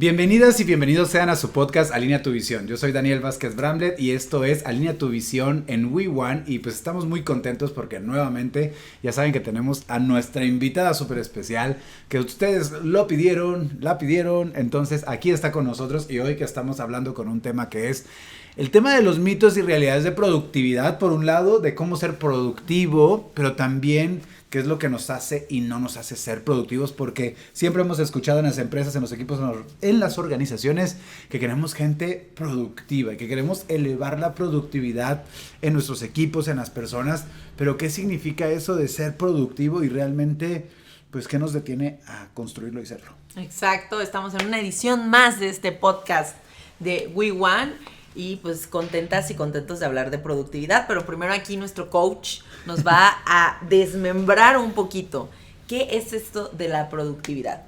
Bienvenidas y bienvenidos sean a su podcast Alinea tu Visión. Yo soy Daniel Vázquez Bramlett y esto es Alinea tu Visión en WeOne y pues estamos muy contentos porque nuevamente ya saben que tenemos a nuestra invitada súper especial que ustedes la pidieron, entonces aquí está con nosotros y hoy que estamos hablando con un tema que es el tema de los mitos y realidades de productividad, por un lado, de cómo ser productivo, pero también qué es lo que nos hace y no nos hace ser productivos, porque siempre hemos escuchado en las empresas, en los equipos, en las organizaciones, que queremos gente productiva y que queremos elevar la productividad en nuestros equipos, en las personas, pero ¿qué significa eso de ser productivo y realmente, pues, qué nos detiene a construirlo y serlo? Exacto, estamos en una edición más de este podcast de WeOne. Y pues contentas y contentos de hablar de productividad, pero primero aquí nuestro coach nos va a desmembrar un poquito. ¿Qué es esto de la productividad?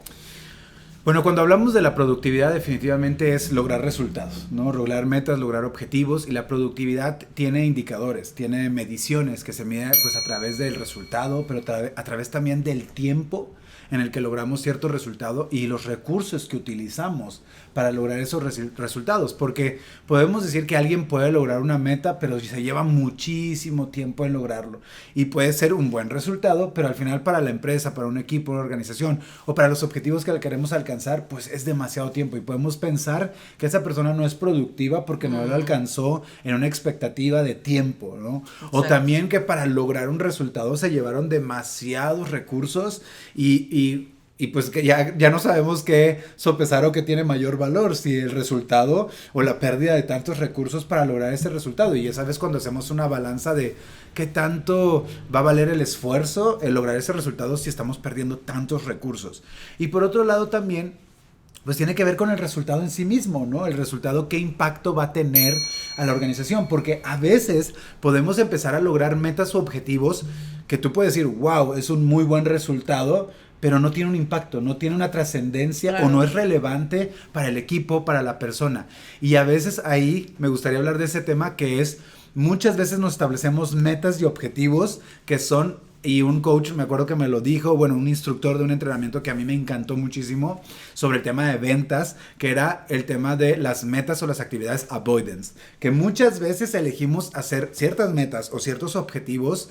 Bueno, cuando hablamos de la productividad definitivamente es lograr resultados, ¿no? Lograr metas, lograr objetivos, y la productividad tiene indicadores, tiene mediciones que se miden pues a través del resultado, pero a través también del tiempo en el que logramos cierto resultado y los recursos que utilizamos para lograr esos resultados, porque podemos decir que alguien puede lograr una meta, pero se lleva muchísimo tiempo en lograrlo, y puede ser un buen resultado, pero al final para la empresa, para un equipo, una organización, o para los objetivos que queremos alcanzar, pues es demasiado tiempo, y podemos pensar que esa persona no es productiva porque no lo alcanzó en una expectativa de tiempo, ¿no? Exacto. O también que para lograr un resultado se llevaron demasiados recursos y pues que ya no sabemos qué sopesar o qué tiene mayor valor, si el resultado o la pérdida de tantos recursos para lograr ese resultado. Y ya sabes, cuando hacemos una balanza de qué tanto va a valer el esfuerzo, el lograr ese resultado, si estamos perdiendo tantos recursos. Y por otro lado también, pues tiene que ver con el resultado en sí mismo, ¿no? El resultado, qué impacto va a tener a la organización, porque a veces podemos empezar a lograr metas o objetivos que tú puedes decir, wow, es un muy buen resultado, pero no tiene un impacto, no tiene una trascendencia, claro, o no es relevante para el equipo, para la persona. Y a veces ahí me gustaría hablar de ese tema, que es, muchas veces nos establecemos metas y objetivos que son, y un coach me acuerdo que me lo dijo, bueno, un instructor de un entrenamiento que a mí me encantó muchísimo sobre el tema de ventas, que era el tema de las metas o las actividades avoidance, que muchas veces elegimos hacer ciertas metas o ciertos objetivos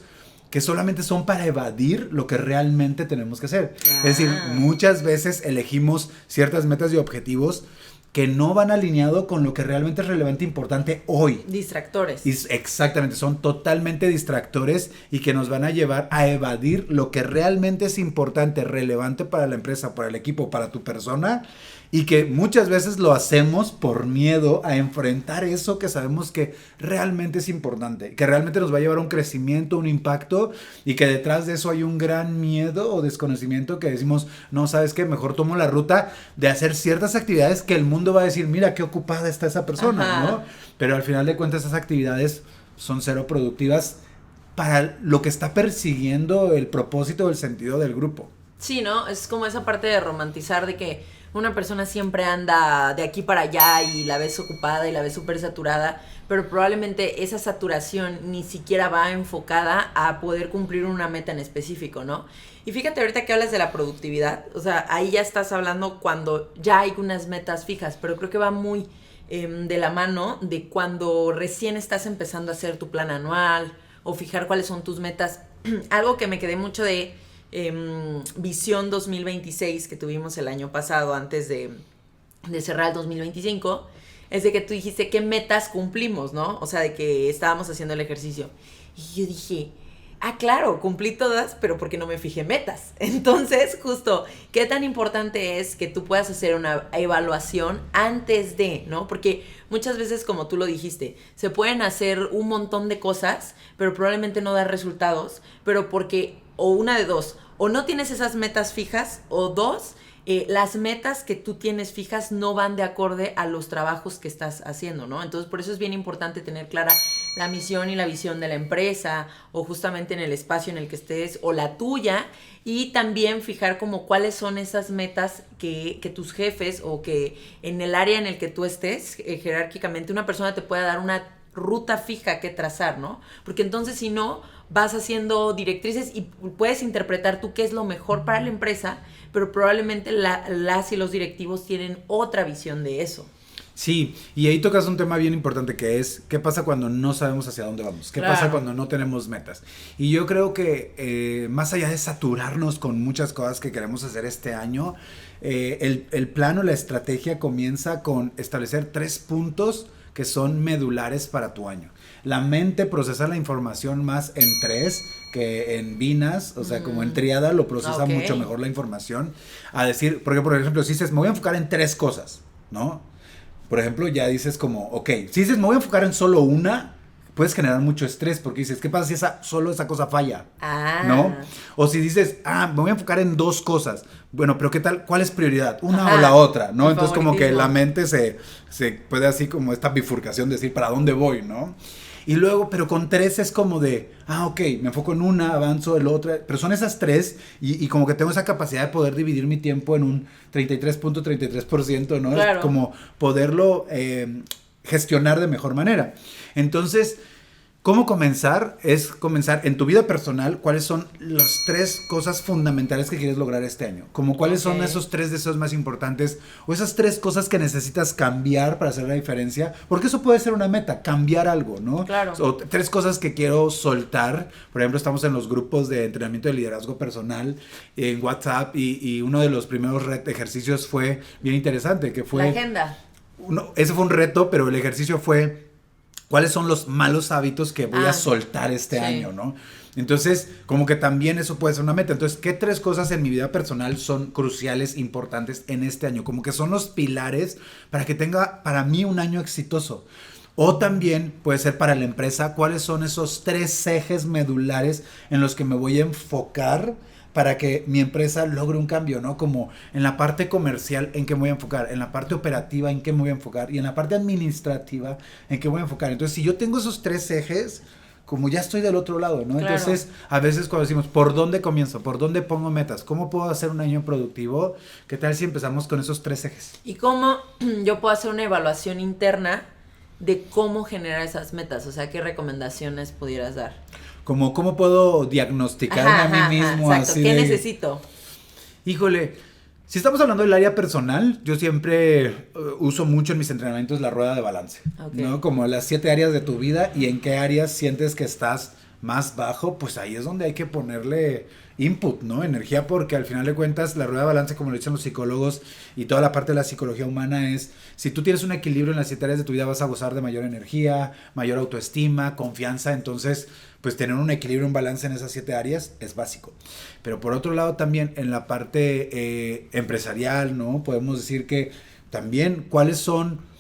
que solamente son para evadir lo que realmente tenemos que hacer. Es decir, muchas veces elegimos ciertas metas y objetivos que no van alineado con lo que realmente es relevante e importante hoy. Distractores. Exactamente, son totalmente distractores y que nos van a llevar a evadir lo que realmente es importante, relevante para la empresa, para el equipo, para tu persona, y que muchas veces lo hacemos por miedo a enfrentar eso que sabemos que realmente es importante, que realmente nos va a llevar a un crecimiento, un impacto, y que detrás de eso hay un gran miedo o desconocimiento que decimos, no, ¿sabes qué? Mejor tomo la ruta de hacer ciertas actividades que el mundo va a decir, mira qué ocupada está esa persona, ajá, ¿no? Pero al final de cuentas esas actividades son cero productivas para lo que está persiguiendo el propósito o el sentido del grupo. Sí, ¿no? Es como esa parte de romantizar de que una persona siempre anda de aquí para allá y la ves ocupada y la ves súper saturada, pero probablemente esa saturación ni siquiera va enfocada a poder cumplir una meta en específico, ¿no? Y fíjate ahorita que hablas de la productividad, o sea, ahí ya estás hablando cuando ya hay unas metas fijas, pero creo que va muy de la mano de cuando recién estás empezando a hacer tu plan anual o fijar cuáles son tus metas. Algo que me quedé mucho de Visión 2026 que tuvimos el año pasado antes de cerrar el 2025, es de que tú dijiste qué metas cumplimos, ¿no? O sea, de que estábamos haciendo el ejercicio. Y yo dije, claro, cumplí todas, pero porque no me fijé metas. Entonces, justo, ¿qué tan importante es que tú puedas hacer una evaluación antes de, ¿no? Porque muchas veces, como tú lo dijiste, se pueden hacer un montón de cosas, pero probablemente no dar resultados, pero porque, o una de dos, o no tienes esas metas fijas, o dos, las metas que tú tienes fijas no van de acorde a los trabajos que estás haciendo, ¿no? Entonces, por eso es bien importante tener clara la misión y la visión de la empresa, o justamente en el espacio en el que estés, o la tuya, y también fijar como cuáles son esas metas que tus jefes, o que en el área en el que tú estés, jerárquicamente, una persona te pueda dar una ruta fija que trazar, ¿no? Porque entonces si no, vas haciendo directrices y puedes interpretar tú qué es lo mejor para la empresa, pero probablemente las y los directivos tienen otra visión de eso. Sí, y ahí tocas un tema bien importante que es, ¿qué pasa cuando no sabemos hacia dónde vamos? ¿Qué pasa cuando no tenemos metas? Y yo creo que más allá de saturarnos con muchas cosas que queremos hacer este año, el plan o la estrategia comienza con establecer 3 puntos que son medulares para tu año. La mente procesa la información más en 3 que en binas, o sea, como en triada lo procesa mucho mejor la información. A decir, porque por ejemplo, si dices, me voy a enfocar en 3 cosas, ¿no? Por ejemplo, ya dices como, ok, si dices, me voy a enfocar en solo una, puedes generar mucho estrés porque dices, ¿qué pasa si solo esa cosa falla? ¿No? O si dices, me voy a enfocar en 2 cosas. Bueno, pero ¿qué tal? ¿Cuál es prioridad? ¿Una o la otra? ¿No? Entonces como que la mente se puede así como esta bifurcación de decir, ¿para dónde voy? ¿No? Y luego, pero con 3 es como de, ok, me enfoco en una, avanzo el otro, pero son esas 3 y como que tengo esa capacidad de poder dividir mi tiempo en un 33.33%, ¿no? Claro. Es como poderlo gestionar de mejor manera. Entonces, ¿cómo comenzar? Es comenzar en tu vida personal, ¿cuáles son las 3 cosas fundamentales que quieres lograr este año? Como cuáles son esos 3 deseos más importantes o esas 3 cosas que necesitas cambiar para hacer la diferencia, porque eso puede ser una meta, cambiar algo, ¿no? Claro. O 3 cosas que quiero soltar. Por ejemplo, estamos en los grupos de entrenamiento de liderazgo personal en WhatsApp y uno de los primeros ejercicios fue bien interesante, que fue... La agenda. Ese fue un reto, pero el ejercicio fue... ¿Cuáles son los malos hábitos que voy a soltar este año, no? Entonces, como que también eso puede ser una meta. Entonces, ¿qué 3 cosas en mi vida personal son cruciales, importantes en este año? Como que son los pilares para que tenga para mí un año exitoso. O también puede ser para la empresa, ¿cuáles son esos 3 ejes medulares en los que me voy a enfocar para que mi empresa logre un cambio, ¿no? Como en la parte comercial, ¿en qué me voy a enfocar? En la parte operativa, ¿en qué me voy a enfocar? Y en la parte administrativa, ¿en qué me voy a enfocar? Entonces, si yo tengo esos 3 ejes, como ya estoy del otro lado, ¿no? Claro. Entonces, a veces cuando decimos, ¿por dónde comienzo? ¿Por dónde pongo metas? ¿Cómo puedo hacer un año productivo? ¿Qué tal si empezamos con esos 3 ejes? ¿Y cómo yo puedo hacer una evaluación interna de cómo generar esas metas? O sea, ¿qué recomendaciones pudieras dar? Como, ¿cómo puedo diagnosticarme a mí mismo? Exacto. Así ¿Qué de... necesito? Híjole, si estamos hablando del área personal, yo siempre uso mucho en mis entrenamientos la rueda de balance, ¿no? Como las 7 áreas de tu vida y en qué áreas sientes que estás más bajo, pues ahí es donde hay que ponerle input, ¿no? Energía, porque al final de cuentas la rueda de balance, como lo dicen los psicólogos y toda la parte de la psicología humana es, si tú tienes un equilibrio en las 7 áreas de tu vida vas a gozar de mayor energía, mayor autoestima, confianza, entonces pues tener un equilibrio, un balance en esas 7 áreas es básico. Pero por otro lado también en la parte empresarial, ¿no? Podemos decir que también cuáles son...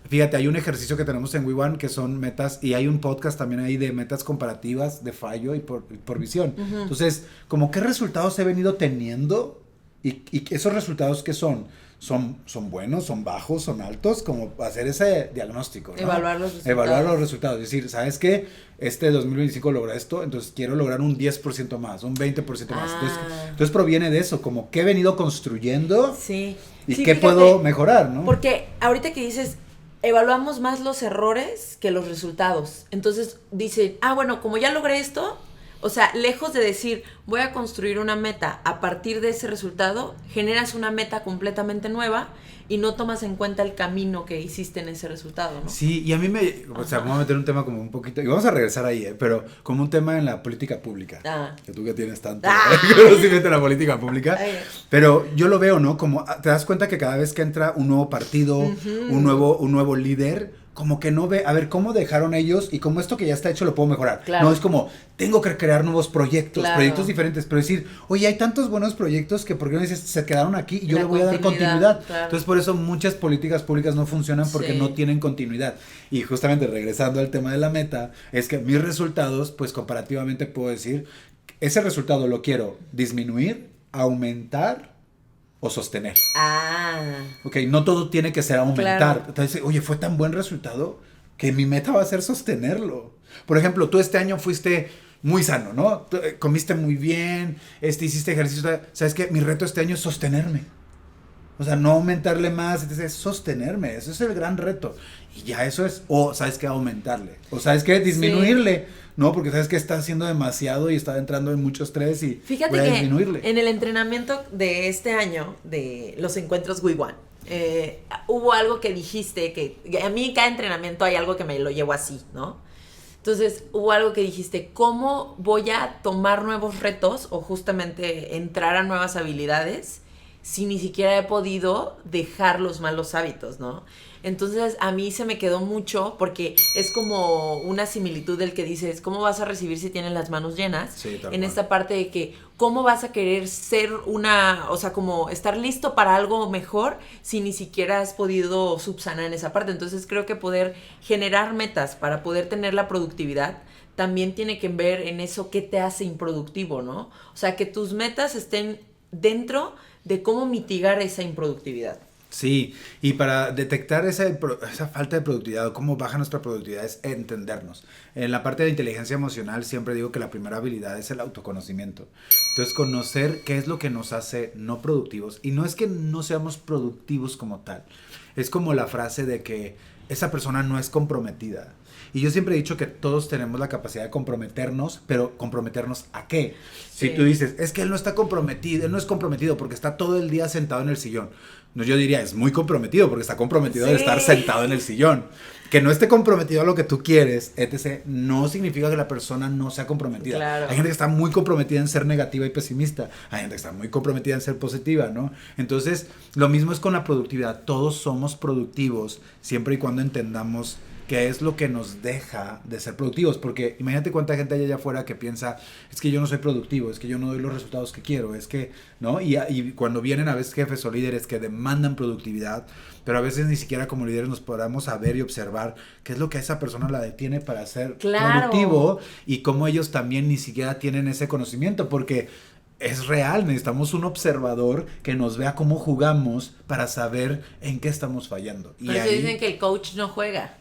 Fíjate, hay un ejercicio que tenemos en WeOne que son metas, y hay un podcast también ahí de metas comparativas de fallo y por visión. Uh-huh. Entonces, como qué resultados he venido teniendo y esos resultados que son buenos, son bajos, son altos, como hacer ese diagnóstico, ¿no? Evaluar los resultados. Evaluar los resultados, es decir, ¿sabes qué? Este 2025 logra esto, entonces quiero lograr un 10% más, un 20% más. Entonces proviene de eso, como qué he venido construyendo y qué puedo mejorar, ¿no? Porque ahorita que dices... evaluamos más los errores que los resultados. Entonces dicen, bueno, como ya logré esto, o sea, lejos de decir, voy a construir una meta a partir de ese resultado, generas una meta completamente nueva y no tomas en cuenta el camino que hiciste en ese resultado, ¿no? Sí, y a mí o sea, vamos a meter un tema como un poquito, y vamos a regresar ahí, pero como un tema en la política pública, que tú que tienes tanto conocimiento en la política pública, pero yo lo veo, ¿no? Como te das cuenta que cada vez que entra un nuevo partido, un nuevo líder, como que no ve, a ver, ¿cómo dejaron ellos? Y como esto que ya está hecho lo puedo mejorar. Claro. No, es como, tengo que crear nuevos proyectos, proyectos diferentes, pero decir, oye, hay tantos buenos proyectos que ¿por qué no dices, se quedaron aquí y yo le voy a dar continuidad? Claro. Entonces, por eso muchas políticas públicas no funcionan porque no tienen continuidad. Y justamente regresando al tema de la meta, es que mis resultados, pues comparativamente puedo decir, ese resultado lo quiero disminuir, aumentar o sostener. Ok, no todo tiene que ser aumentar. Claro. Entonces, oye, fue tan buen resultado que mi meta va a ser sostenerlo. Por ejemplo, tú este año fuiste muy sano, ¿no? Comiste muy bien, hiciste ejercicio. ¿Sabes qué? Mi reto este año es sostenerme. O sea, no aumentarle más, es sostenerme, ese es el gran reto. Y ya eso es, o sabes que aumentarle, o sabes que disminuirle, ¿no? Porque sabes que está haciendo demasiado y está entrando en mucho estrés y fíjate voy a que disminuirle. en el entrenamiento de este año, de los encuentros We One, hubo algo que dijiste, que a mí en cada entrenamiento hay algo que me lo llevo así, ¿no? Entonces hubo algo que dijiste, ¿cómo voy a tomar nuevos retos o justamente entrar a nuevas habilidades si ni siquiera he podido dejar los malos hábitos, ¿no? Entonces a mí se me quedó mucho porque es como una similitud del que dices, ¿cómo vas a recibir si tienes las manos llenas? Sí, en esta parte de que, ¿cómo vas a querer ser o sea, como estar listo para algo mejor si ni siquiera has podido subsanar en esa parte? Entonces creo que poder generar metas para poder tener la productividad también tiene que ver en eso que te hace improductivo, ¿no? O sea, que tus metas estén dentro de cómo mitigar esa improductividad. Sí, y para detectar esa falta de productividad o cómo baja nuestra productividad es entendernos. En la parte de inteligencia emocional siempre digo que la primera habilidad es el autoconocimiento. Entonces, conocer qué es lo que nos hace no productivos. Y no es que no seamos productivos como tal. Es como la frase de que esa persona no es comprometida. Y yo siempre he dicho que todos tenemos la capacidad de comprometernos, pero ¿comprometernos a qué? Sí. Si tú dices, es que él no está comprometido, él no es comprometido porque está todo el día sentado en el sillón. No, yo diría, es muy comprometido porque está comprometido de estar sentado en el sillón. Que no esté comprometido a lo que tú quieres, etc., no significa que la persona no sea comprometida. Claro. Hay gente que está muy comprometida en ser negativa y pesimista. Hay gente que está muy comprometida en ser positiva, ¿no? Entonces, lo mismo es con la productividad. Todos somos productivos siempre y cuando entendamos qué es lo que nos deja de ser productivos, porque imagínate cuánta gente hay allá afuera que piensa, es que yo no soy productivo, es que yo no doy los resultados que quiero, es que, ¿no? Y cuando vienen a veces jefes o líderes que demandan productividad, pero a veces ni siquiera como líderes nos podamos saber y observar qué es lo que a esa persona la detiene para ser productivo y cómo ellos también ni siquiera tienen ese conocimiento, porque es real, necesitamos un observador que nos vea cómo jugamos para saber en qué estamos fallando. Por eso dicen que el coach no juega.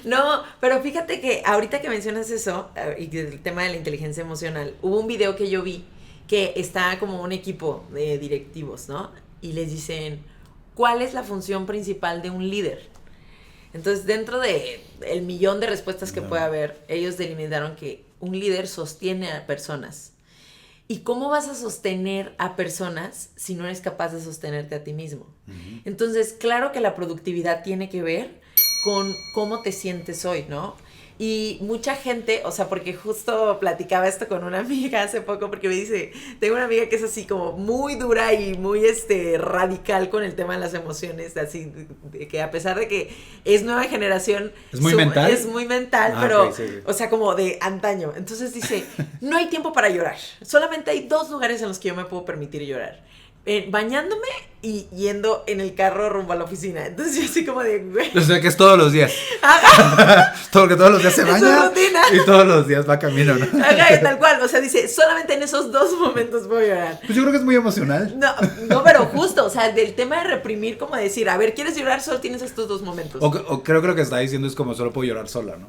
No, pero fíjate que ahorita que mencionas eso y el tema de la inteligencia emocional, hubo un video que yo vi que está como un equipo de directivos, ¿no? Y les dicen, ¿cuál es la función principal de un líder? Entonces, dentro de el millón de respuestas que puede haber, ellos delimitaron que un líder sostiene a personas. ¿Y cómo vas a sostener a personas si no eres capaz de sostenerte a ti mismo? Uh-huh. Entonces, claro que la productividad tiene que ver con cómo te sientes hoy, ¿no? Y mucha gente, o sea, porque justo platicaba esto con una amiga hace poco, porque me dice, tengo una amiga que es así como muy dura y muy radical con el tema de las emociones, así, de que a pesar de que es nueva generación. ¿Es muy mental? Es muy mental, pero, okay, sí. O sea, como de antaño. Entonces dice, no hay tiempo para llorar, solamente hay 2 lugares en los que yo me puedo permitir llorar. Bañándome y yendo en el carro rumbo a la oficina. Entonces yo así como de, güey. O sea que es todos los días. Porque todos los días se baña y todos los días va camino, ¿no? Tal cual, o sea, dice, solamente en esos 2 momentos voy a llorar. Pues yo creo que es muy emocional. No, pero justo, o sea, del tema de reprimir, como decir, a ver, ¿quieres llorar? Solo tienes estos 2 momentos. O creo que lo que está diciendo es como solo puedo llorar sola, ¿no?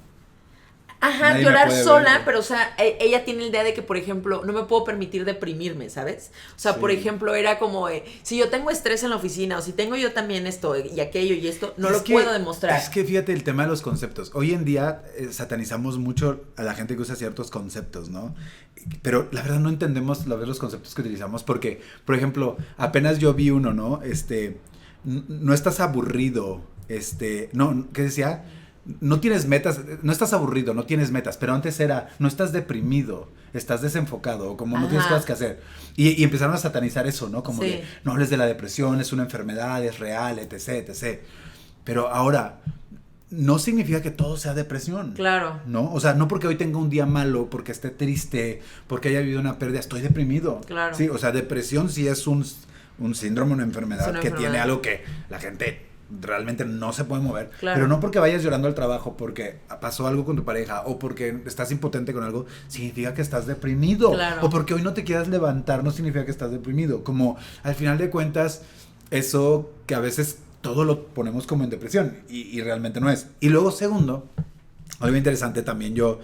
Ajá, nadie llorar sola, pero o sea, ella tiene la idea de que, por ejemplo, no me puedo permitir deprimirme, ¿sabes? O sea, sí. Por ejemplo, era como, si yo tengo estrés en la oficina, o si tengo yo también esto y aquello y esto, no lo puedo demostrar. Es que fíjate el tema de los conceptos. Hoy en día satanizamos mucho a la gente que usa ciertos conceptos, ¿no? Pero la verdad no entendemos los conceptos que utilizamos porque, por ejemplo, apenas yo vi uno, ¿no? No estás aburrido, no, ¿qué decía? No tienes metas, no estás aburrido, no tienes metas, pero antes era, no estás deprimido, estás desenfocado, o como no tienes cosas que hacer. Y empezaron a satanizar eso, ¿no? Como de, no hables de la depresión, es una enfermedad, es real, etc., etc. Pero ahora, no significa que todo sea depresión. Claro. ¿No? O sea, no porque hoy tenga un día malo, porque esté triste, porque haya habido una pérdida, estoy deprimido. Claro. Sí, o sea, depresión sí es un síndrome, una enfermedad que tiene algo que la gente realmente no se puede mover, claro. Pero no porque vayas llorando al trabajo porque pasó algo con tu pareja o porque estás impotente con algo, significa que estás deprimido, claro. O porque hoy no te quieras levantar no significa que estás deprimido, como al final de cuentas eso que a veces todo lo ponemos como en depresión y realmente no es. Y luego segundo, Algo interesante también, yo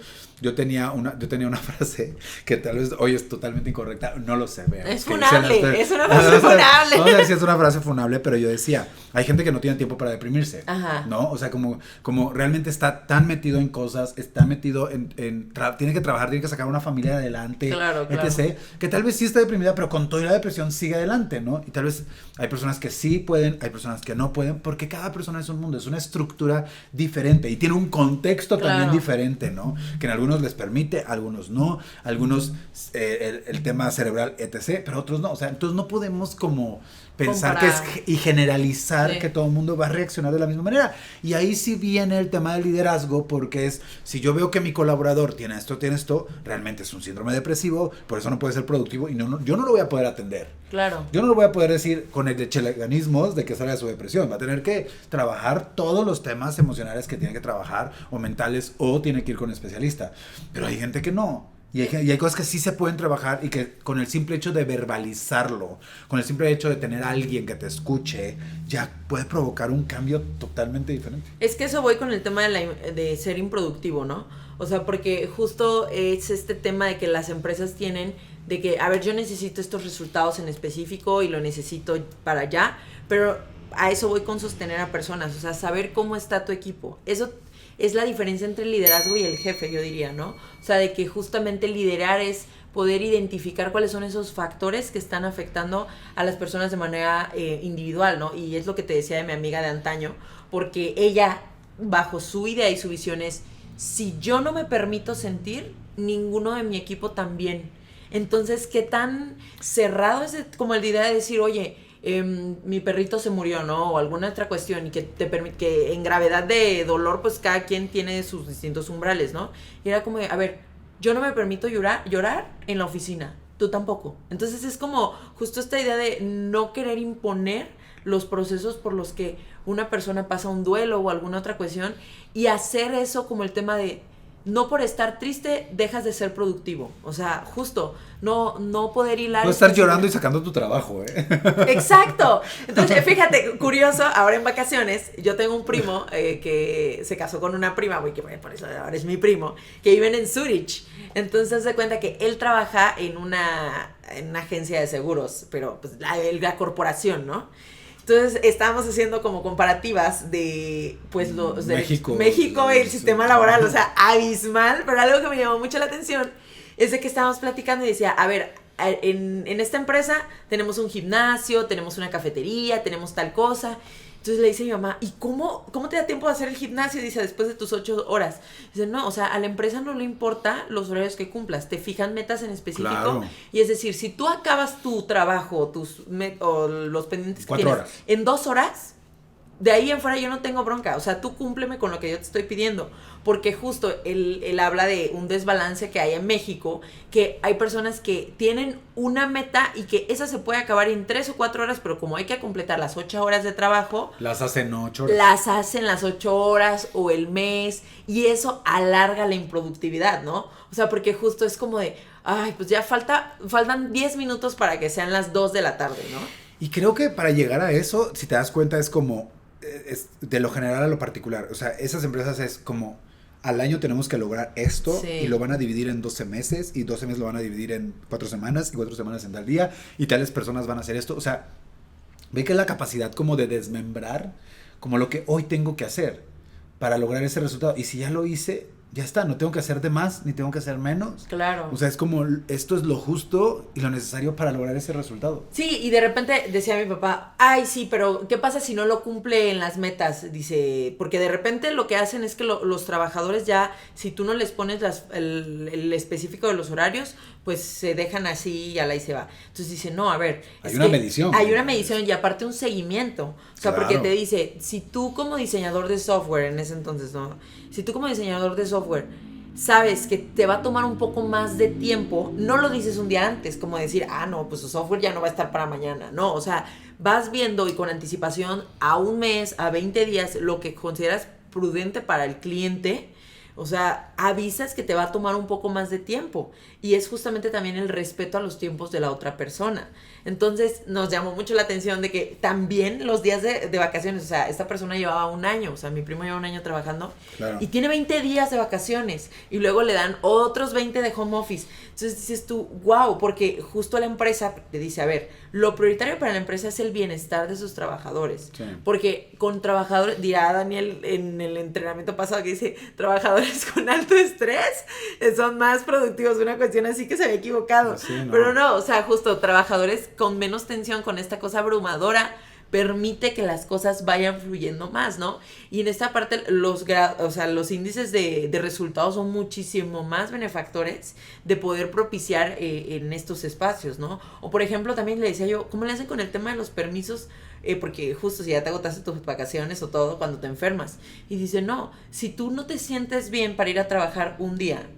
tenía una frase que tal vez hoy es totalmente incorrecta, no lo sé. Vean, es funable, es una frase funable. Vamos a ver si es una frase funable, pero yo decía, hay gente que no tiene tiempo para deprimirse, Ajá. ¿no? O sea, como realmente está tan metido en cosas, está metido tiene que trabajar, tiene que sacar una familia adelante, claro. etc., que tal vez sí está deprimida, pero con toda la depresión sigue adelante, ¿no? Y tal vez hay personas que sí pueden, hay personas que no pueden, porque cada persona es un mundo, es una estructura diferente y tiene un contexto también diferente, ¿no? Que en algunos les permite, algunos no, algunos el tema cerebral, etc., pero otros no. O sea, entonces no podemos como pensar y generalizar que todo el mundo va a reaccionar de la misma manera. Y ahí sí viene el tema del liderazgo, porque es, si yo veo que mi colaborador tiene esto, realmente es un síndrome depresivo, por eso no puede ser productivo y yo no lo voy a poder atender. Claro. Yo no lo voy a poder decir con el cheleganismos de que salga de su depresión. Va a tener que trabajar todos los temas emocionales que tiene que trabajar, o mentales, o tiene que ir con un especialista. Pero hay gente que no. Y hay cosas que sí se pueden trabajar y que con el simple hecho de verbalizarlo, con el simple hecho de tener a alguien que te escuche, ya puede provocar un cambio totalmente diferente. Es que eso voy con el tema de ser improductivo, ¿no? O sea, porque justo es este tema de que las empresas tienen de que, a ver, yo necesito estos resultados en específico y lo necesito para allá, pero a eso voy con sostener a personas, o sea, saber cómo está tu equipo. Eso es la diferencia entre el liderazgo y el jefe, yo diría, ¿no? O sea, de que justamente liderar es poder identificar cuáles son esos factores que están afectando a las personas de manera individual, ¿no? Y es lo que te decía de mi amiga de antaño, porque ella, bajo su idea y su visión es, si yo no me permito sentir, ninguno de mi equipo también. Entonces, ¿qué tan cerrado es como la idea de decir, oye, mi perrito se murió, ¿no? O alguna otra cuestión, y que te permite, que en gravedad de dolor, pues cada quien tiene sus distintos umbrales, ¿no? Y era como, a ver, yo no me permito llorar en la oficina, tú tampoco. Entonces es como justo esta idea de no querer imponer los procesos por los que una persona pasa un duelo o alguna otra cuestión, y hacer eso como el tema de no por estar triste dejas de ser productivo. O sea, justo, no poder hilar. No estar llorando y sacando tu trabajo, ¿eh? Exacto. Entonces, fíjate, curioso, ahora en vacaciones, yo tengo un primo que se casó con una prima, güey, que por eso ahora es mi primo, que viven en Zurich. Entonces, se cuenta que él trabaja en una agencia de seguros, pero pues la corporación, ¿no? Entonces estábamos haciendo como comparativas de pues los de México y el sistema laboral, o sea, abismal, pero algo que me llamó mucho la atención es de que estábamos platicando y decía, a ver, en esta empresa tenemos un gimnasio, tenemos una cafetería, tenemos tal cosa. Entonces le dice a mi mamá, ¿y cómo te da tiempo de hacer el gimnasio? Dice, después de tus 8 horas. Dice, no, o sea, a la empresa no le importa los horarios que cumplas, te fijan metas en específico. Claro. Y es decir, si tú acabas tu trabajo, o los pendientes que tienes en 2 horas, de ahí en fuera yo no tengo bronca. O sea, tú cúmpleme con lo que yo te estoy pidiendo. Porque justo él habla de un desbalance que hay en México, que hay personas que tienen una meta y que esa se puede acabar en 3 o 4 horas, pero como hay que completar las 8 horas de trabajo, las hacen 8 horas. Las hacen las 8 horas o el mes, y eso alarga la improductividad, ¿no? O sea, porque justo es como de, ay, pues ya faltan 10 minutos para que sean las 2 de la tarde, ¿no? Y creo que para llegar a eso, si te das cuenta, es como es de lo general a lo particular. O sea, esas empresas es como al año tenemos que lograr esto, sí, y lo van a dividir en 12 meses, y 12 meses lo van a dividir en 4 semanas, y 4 semanas en tal día, y tales personas van a hacer esto. O sea, ve que es la capacidad como de desmembrar como lo que hoy tengo que hacer para lograr ese resultado. Y si ya lo hice, ya está, no tengo que hacer de más, ni tengo que hacer menos. Claro. O sea, es como, esto es lo justo y lo necesario para lograr ese resultado. Sí, y de repente decía mi papá, ay, sí, pero ¿qué pasa si no lo cumple en las metas? Dice, porque de repente lo que hacen es que los trabajadores ya, si tú no les pones el específico de los horarios, pues se dejan así y a la y se va. Entonces dice, no, a ver. Hay una medición. Hay una medición y aparte un seguimiento. O sea, claro, porque te dice, si tú como diseñador de software, en ese entonces, ¿no? Si tú como diseñador de software sabes que te va a tomar un poco más de tiempo, no lo dices un día antes, como decir, no, pues su software ya no va a estar para mañana. No, o sea, vas viendo y con anticipación a un mes, a 20 días, lo que consideras prudente para el cliente, O sea, avisas que te va a tomar un poco más de tiempo. Y es justamente también el respeto a los tiempos de la otra persona. Entonces, nos llamó mucho la atención de que también los días de vacaciones, o sea, esta persona llevaba 1 año, o sea, mi primo lleva 1 año trabajando, claro, y tiene 20 días de vacaciones, y luego le dan otros 20 de home office. Entonces dices tú, wow, porque justo la empresa te dice, a ver, lo prioritario para la empresa es el bienestar de sus trabajadores. Sí. Porque con trabajadores, dirá Daniel en el entrenamiento pasado que dice, trabajadores con alto estrés son más productivos, una cuestión así que se había equivocado. Sí, no. Pero no, o sea, justo trabajadores con menos tensión, con esta cosa abrumadora, permite que las cosas vayan fluyendo más, ¿no? Y en esta parte los índices de resultados son muchísimo más benefactores de poder propiciar en estos espacios, ¿no? O por ejemplo, también le decía yo, ¿cómo le hacen con el tema de los permisos? Porque justo si ya te agotaste tus vacaciones o todo cuando te enfermas. Y dice, no, si tú no te sientes bien para ir a trabajar un día,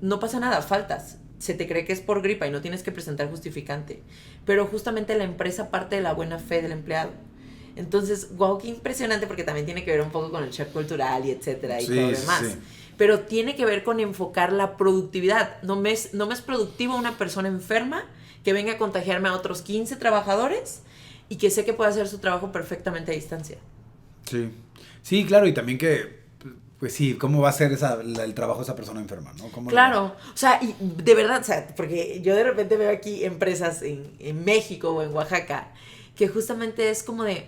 no pasa nada, faltas. Se te cree que es por gripa y no tienes que presentar justificante. Pero justamente la empresa parte de la buena fe del empleado. Entonces, wow, qué impresionante, porque también tiene que ver un poco con el shock cultural y etcétera y todo lo demás. Sí. Pero tiene que ver con enfocar la productividad. No me es productivo una persona enferma que venga a contagiarme a otros 15 trabajadores y que sé que puede hacer su trabajo perfectamente a distancia. Sí, sí, claro, y también que... Pues sí, ¿cómo va a ser el trabajo de esa persona enferma, no? Claro, o sea, y de verdad, o sea, porque yo de repente veo aquí empresas en México o en Oaxaca que justamente es como de,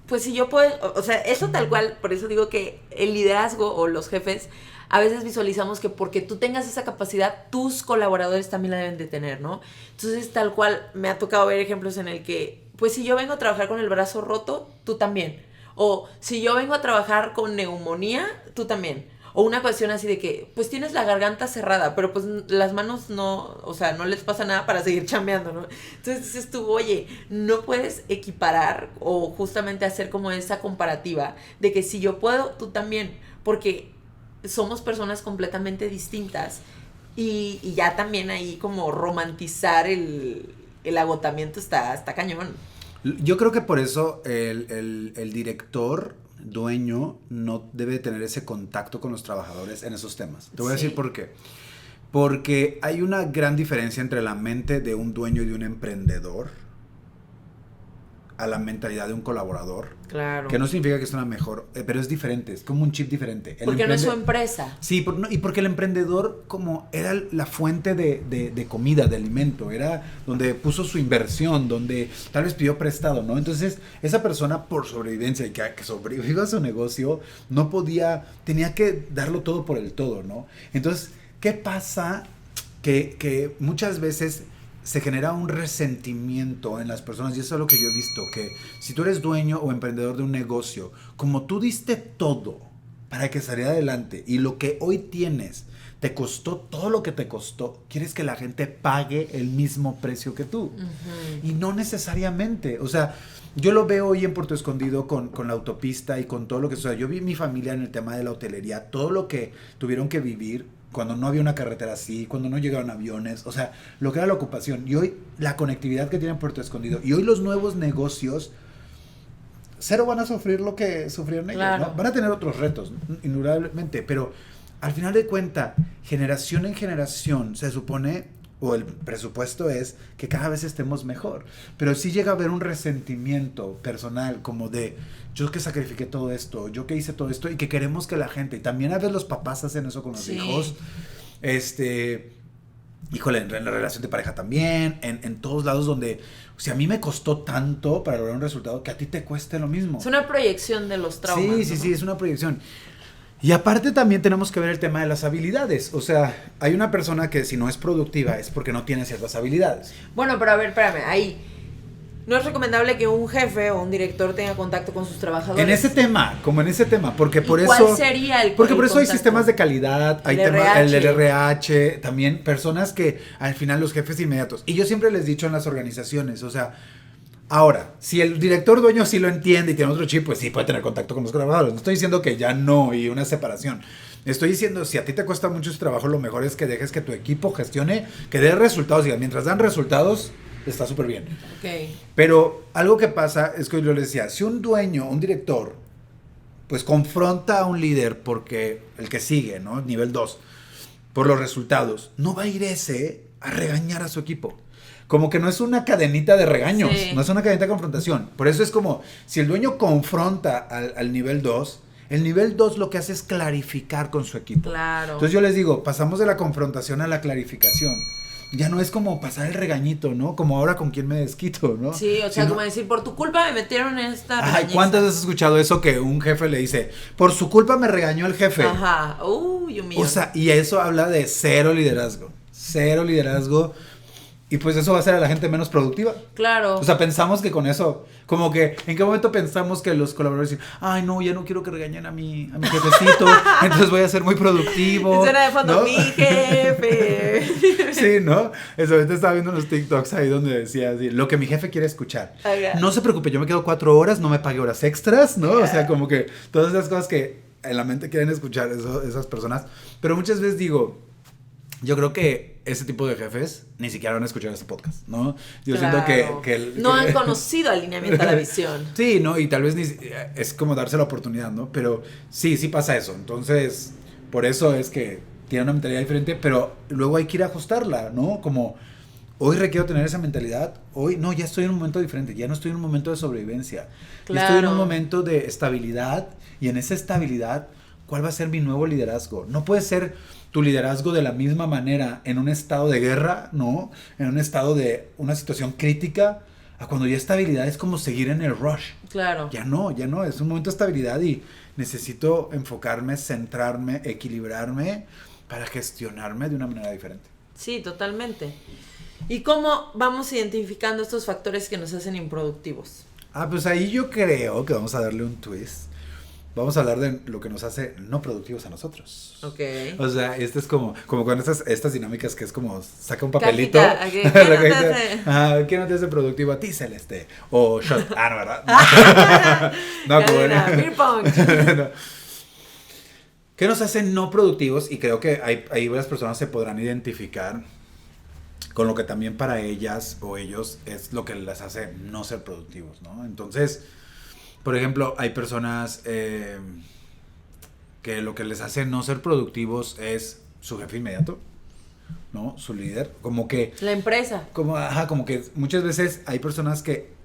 pues si yo puedo, o sea, eso tal cual, por eso digo que el liderazgo o los jefes, a veces visualizamos que porque tú tengas esa capacidad, tus colaboradores también la deben de tener, ¿no? Entonces, tal cual, me ha tocado ver ejemplos en el que, pues si yo vengo a trabajar con el brazo roto, tú también. O si yo vengo a trabajar con neumonía, tú también. O una cuestión así de que, pues tienes la garganta cerrada, pero pues las manos no, o sea, no les pasa nada para seguir chambeando, ¿no? Entonces dices tú, oye, no puedes equiparar o justamente hacer como esa comparativa de que si yo puedo, tú también. Porque somos personas completamente distintas y ya también ahí como romantizar el agotamiento está cañón. Yo creo que por eso el director, dueño, no debe tener ese contacto con los trabajadores en esos temas. Te voy a decir por qué. Porque hay una gran diferencia entre la mente de un dueño y de un emprendedor a la mentalidad de un colaborador. Claro. Que no significa que es una mejor, pero es diferente, es como un chip diferente. Porque no es su empresa. Sí, y porque el emprendedor como era la fuente de comida, de alimento, era donde puso su inversión, donde tal vez pidió prestado, ¿no? Entonces, esa persona por sobrevivencia y que sobreviva a su negocio, no podía, tenía que darlo todo por el todo, ¿no? Entonces, ¿qué pasa? Que muchas veces se genera un resentimiento en las personas, y eso es lo que yo he visto, que si tú eres dueño o emprendedor de un negocio, como tú diste todo para que saliera adelante y lo que hoy tienes te costó todo lo que te costó, quieres que la gente pague el mismo precio que tú. Uh-huh. Y no necesariamente, o sea, yo lo veo hoy en Puerto Escondido con la autopista y con todo lo que, o sea, yo vi mi familia en el tema de la hotelería, todo lo que tuvieron que vivir cuando no había una carretera así, cuando no llegaban aviones, o sea, lo que era la ocupación. Y hoy la conectividad que tiene Puerto Escondido, y hoy los nuevos negocios, cero van a sufrir lo que sufrieron ellos, claro, ¿no? Van a tener otros retos, indudablemente, pero al final de cuentas, generación en generación, se supone, o el presupuesto es que cada vez estemos mejor. Pero sí llega a haber un resentimiento personal, como de yo que sacrifiqué todo esto, yo que hice todo esto, y que queremos que la gente, y también a veces los papás hacen eso con los hijos, híjole, en la relación de pareja también, en todos lados donde, o sea, a mí me costó tanto para lograr un resultado que a ti te cueste lo mismo. Es una proyección de los traumas. Sí, sí, ¿no? Sí, es una proyección. Y aparte también tenemos que ver el tema de las habilidades. O sea, hay una persona que si no es productiva es porque no tiene ciertas habilidades. Bueno, pero a ver, espérame, ahí no es recomendable que un jefe o un director tenga contacto con sus trabajadores. En ese tema, porque por eso... ¿Cuál sería el Porque por eso hay sistemas de calidad, hay el RH, también personas que al final los jefes inmediatos. Y yo siempre les he dicho en las organizaciones, o sea... Ahora, si el director dueño sí lo entiende y tiene otro chip, pues sí puede tener contacto con los colaboradores. No estoy diciendo que ya no y una separación. Estoy diciendo, si a ti te cuesta mucho ese trabajo, lo mejor es que dejes que tu equipo gestione, que dé resultados. Y mientras dan resultados, está súper bien. Okay. Pero algo que pasa es que yo les decía, si un dueño, un director, pues confronta a un líder porque el que sigue, ¿no? Nivel 2, por los resultados, no va a ir ese a regañar a su equipo. Como que no es una cadenita de regaños, no es una cadenita de confrontación. Por eso es como, si el dueño confronta al nivel 2, el nivel 2 lo que hace es clarificar con su equipo. Claro. Entonces yo les digo, pasamos de la confrontación a la clarificación. Ya no es como pasar el regañito, ¿no? Como ahora con quién me desquito, ¿no? Sí, o sea, como decir, por tu culpa me metieron en esta regañiza. Ay, ¿cuántas veces has escuchado eso que un jefe le dice, por su culpa me regañó el jefe? Ajá, uy, un millón. O sea, y eso habla de cero liderazgo. Y pues eso va a hacer a la gente menos productiva. Claro. O sea, pensamos que con eso, como que, ¿en qué momento pensamos que los colaboradores dicen, ay, no, ya no quiero que regañen a mi jefecito, entonces voy a ser muy productivo? Escena de fondo, ¿no? Mi jefe. Sí, ¿no? Eso, ahorita estaba viendo unos TikToks ahí donde decía así, lo que mi jefe quiere escuchar. Okay. No se preocupe, yo me quedo 4 horas, no me pague horas extras, ¿no? O sea, como que todas esas cosas que en la mente quieren escuchar esas personas. Pero muchas veces digo, yo creo que ese tipo de jefes ni siquiera van a escuchar este podcast, ¿no? Yo siento que no han conocido alineamiento a la visión. Sí, ¿no? Y tal vez es como darse la oportunidad, ¿no? Pero sí pasa eso. Entonces, por eso es que tiene una mentalidad diferente, pero luego hay que ir a ajustarla, ¿no? Como, hoy requiero tener esa mentalidad, hoy, no, ya estoy en un momento diferente, ya no estoy en un momento de sobrevivencia. Claro. Ya estoy en un momento de estabilidad, y en esa estabilidad, ¿cuál va a ser mi nuevo liderazgo? No puede ser tu liderazgo de la misma manera en un estado de guerra, ¿no? En un estado de una situación crítica, a cuando ya estabilidad es como seguir en el rush. Claro. Ya no, es un momento de estabilidad y necesito enfocarme, centrarme, equilibrarme para gestionarme de una manera diferente. Sí, totalmente. ¿Y cómo vamos identificando estos factores que nos hacen improductivos? Pues ahí yo creo que vamos a darle un twist. Vamos a hablar de lo que nos hace no productivos a nosotros. Ok. O sea, este es como con estas dinámicas que es como saca un papelito. ¿Qué no te hace productivo a ti, Celeste? O shot. No, ¿verdad? No, beer pong. No. ¿Qué nos hace no productivos? Y creo que ahí varias personas se podrán identificar con lo que también para ellas o ellos es lo que les hace no ser productivos, ¿no? Entonces, por ejemplo, hay personas que lo que les hace no ser productivos es su jefe inmediato, ¿no? Su líder, como que... La empresa. Como que muchas veces hay personas que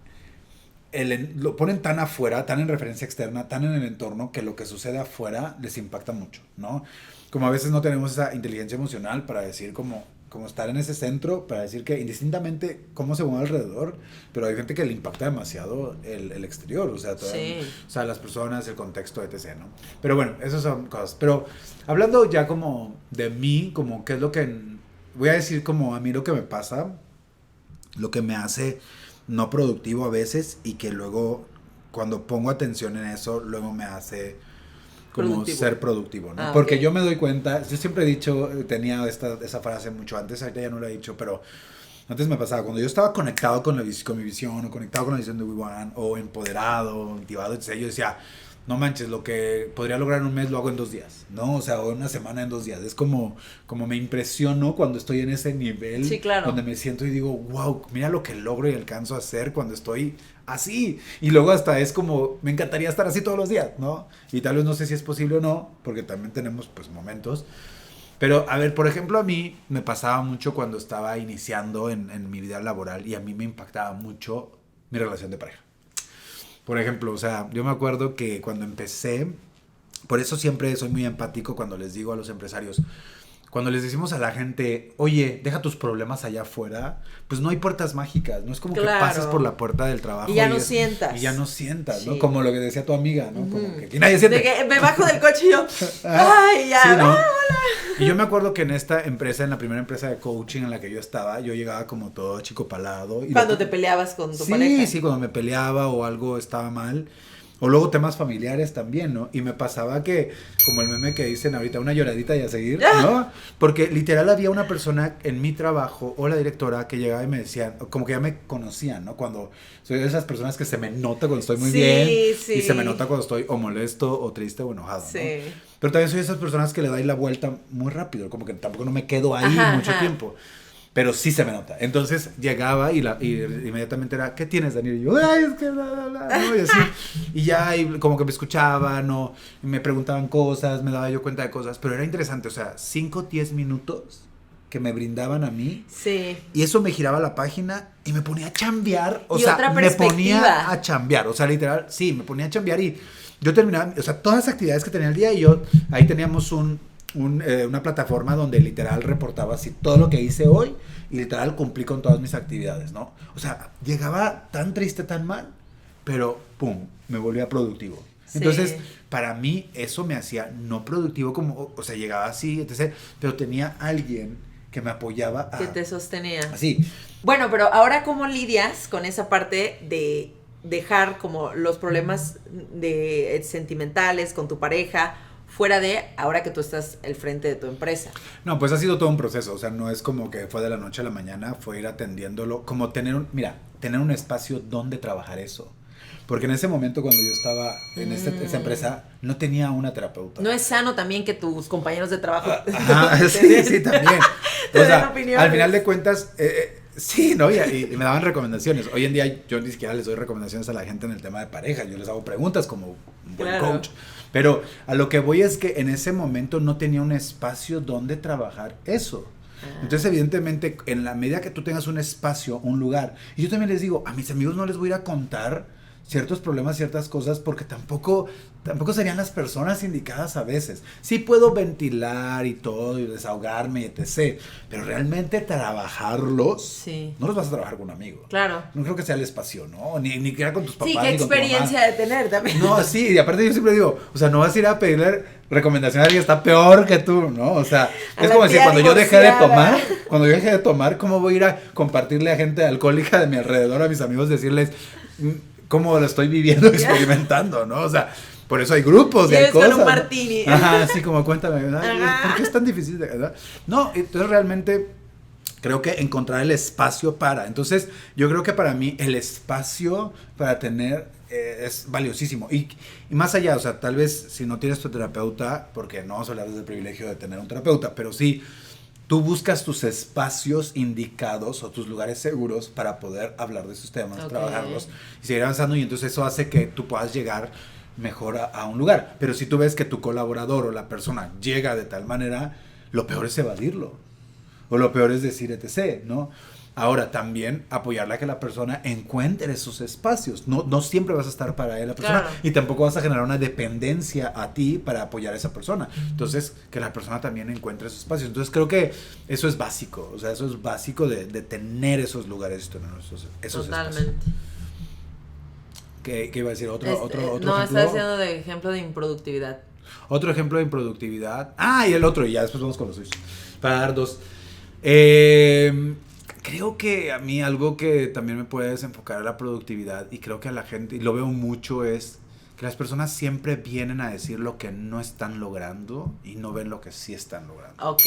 lo ponen tan afuera, tan en referencia externa, tan en el entorno, que lo que sucede afuera les impacta mucho, ¿no? Como a veces no tenemos esa inteligencia emocional para decir como estar en ese centro, para decir que indistintamente cómo se mueve alrededor, pero hay gente que le impacta demasiado el exterior, o sea, o sea, las personas, el contexto, etc., ¿no? Pero bueno, esas son cosas. Pero hablando ya como de mí, como qué es lo que, voy a decir como a mí lo que me pasa, lo que me hace no productivo a veces y que luego cuando pongo atención en eso, luego me hace como ser productivo, ¿no? Porque yo me doy cuenta, yo siempre he dicho, tenía esa frase mucho antes, ahorita ya no la he dicho, pero antes me pasaba, cuando yo estaba conectado con mi visión, o conectado con la visión de WeOne, o empoderado, motivado, etc., yo decía, no manches, lo que podría lograr en un mes lo hago en 2 días, ¿no? O sea, o en una semana en 2 días. Es como me impresiono cuando estoy en ese nivel, sí, claro, donde me siento y digo, wow, mira lo que logro y alcanzo a hacer cuando estoy así. Y luego hasta es como, me encantaría estar así todos los días, ¿no? Y tal vez no sé si es posible o no, porque también tenemos pues momentos. Pero, a ver, por ejemplo, a mí me pasaba mucho cuando estaba iniciando en mi vida laboral y a mí me impactaba mucho mi relación de pareja. Por ejemplo, o sea, yo me acuerdo que cuando empecé, por eso siempre soy muy empático cuando les digo a los empresarios, cuando les decimos a la gente, oye, deja tus problemas allá afuera, pues no hay puertas mágicas, no es como que pases por la puerta del trabajo. Y ya no sientas. Y ya no sientas, ¿no? Como lo que decía tu amiga, ¿no? Como que nadie siente. De que me bajo del coche y yo, ay, ya, sí, ¿no? hola. Y yo me acuerdo que en esta empresa, en la primera empresa de coaching en la que yo estaba, yo llegaba como todo chicopalado. Cuando te peleabas con tu pareja. Sí, cuando me peleaba o algo estaba mal. O luego temas familiares también, ¿no? Y me pasaba que, como el meme que dicen ahorita, una lloradita y a seguir, ¿no? Porque literal había una persona en mi trabajo o la directora que llegaba y me decían, como que ya me conocían, ¿no? Cuando soy de esas personas que se me nota cuando estoy muy bien y se me nota cuando estoy o molesto o triste o enojado, ¿no? Pero también soy de esas personas que le doy la vuelta muy rápido, como que tampoco no me quedo ahí mucho tiempo. pero sí se me nota. Entonces llegaba y inmediatamente era, ¿qué tienes, Daniel? Y yo, ay, es que bla, bla, bla, ¿no? Y así, y ya, y como que me escuchaban, ¿no? Y me preguntaban cosas, me daba yo cuenta de cosas, pero era interesante, o sea, 5, 10 minutos que me brindaban a mí. Sí. Y eso me giraba la página y me ponía a chambear. O y sea, otra me ponía a chambear. O sea, literal, sí, me ponía a chambear y yo terminaba, o sea, todas las actividades que tenía el día y yo, ahí teníamos una plataforma donde literal reportaba así todo lo que hice hoy y literal cumplí con todas mis actividades, ¿no? O sea, llegaba tan triste, tan mal, pero pum, me volvía productivo. Sí. Entonces, para mí eso me hacía no productivo como, o sea, llegaba así, etc., pero tenía alguien que me apoyaba que te sostenía. Así. Bueno, pero ahora ¿cómo lidias con esa parte de dejar como los problemas sentimentales con tu pareja fuera de ahora que tú estás al frente de tu empresa? No, pues ha sido todo un proceso, o sea, no es como que fue de la noche a la mañana, fue ir atendiéndolo, como tener un espacio donde trabajar eso. Porque en ese momento cuando yo estaba en esa empresa, no tenía una terapeuta. No es sano también que tus compañeros de trabajo sí, también. O sea, al final de cuentas, sí, ¿no? Y me daban recomendaciones. Hoy en día yo ni siquiera les doy recomendaciones a la gente en el tema de pareja. Yo les hago preguntas como un buen coach. Pero a lo que voy es que en ese momento no tenía un espacio donde trabajar eso. Entonces, evidentemente, en la medida que tú tengas un espacio, un lugar, y yo también les digo, a mis amigos no les voy a ir a contar ciertos problemas, ciertas cosas, porque tampoco serían las personas indicadas a veces. Sí puedo ventilar y todo, y desahogarme, etc., pero realmente trabajarlos, no los vas a trabajar con un amigo. Claro. No creo que sea el espacio, ¿no? Ni que con tus papás, sí, qué ni con tu mamá. experiencia de tener también. No, sí, y aparte yo siempre digo, o sea, no vas a ir a pedirle recomendación a alguien que está peor que tú, ¿no? O sea, es como decir, cuando yo dejé de tomar, ¿cómo voy a ir a compartirle a gente alcohólica de mi alrededor, a mis amigos, decirles cómo lo estoy viviendo, experimentando, ¿no? O sea, por eso hay grupos de cosas. Con un martini. Ajá, así como cuéntame, ¿por qué es tan difícil? ¿Verdad? No, entonces realmente creo que encontrar el espacio para. Entonces, yo creo que para mí el espacio para tener es valiosísimo. Y más allá, o sea, tal vez si no tienes tu terapeuta, porque no vamos a hablar desde el privilegio de tener un terapeuta, pero sí, tú buscas tus espacios indicados o tus lugares seguros para poder hablar de esos temas, trabajarlos y seguir avanzando, y entonces eso hace que tú puedas llegar mejor a un lugar. Pero si tú ves que tu colaborador o la persona llega de tal manera, lo peor es evadirlo o lo peor es decir etc., ¿no? Ahora, también apoyarla a que la persona encuentre esos espacios. No siempre vas a estar para la persona, claro, y tampoco vas a generar una dependencia a ti para apoyar a esa persona. Entonces, que la persona también encuentre esos espacios. Entonces, creo que eso es básico. O sea, eso es básico de tener esos lugares, tener esos totalmente espacios. ¿Qué iba a decir? ¿Otro no, ejemplo? está haciendo de ejemplo de improductividad. Otro ejemplo de improductividad. Y el otro, y ya después vamos con los suyos. Para dar dos. Creo que a mí algo que también me puede desenfocar a la productividad, y creo que a la gente, y lo veo mucho, es que las personas siempre vienen a decir lo que no están logrando y no ven lo que sí están logrando. Ok.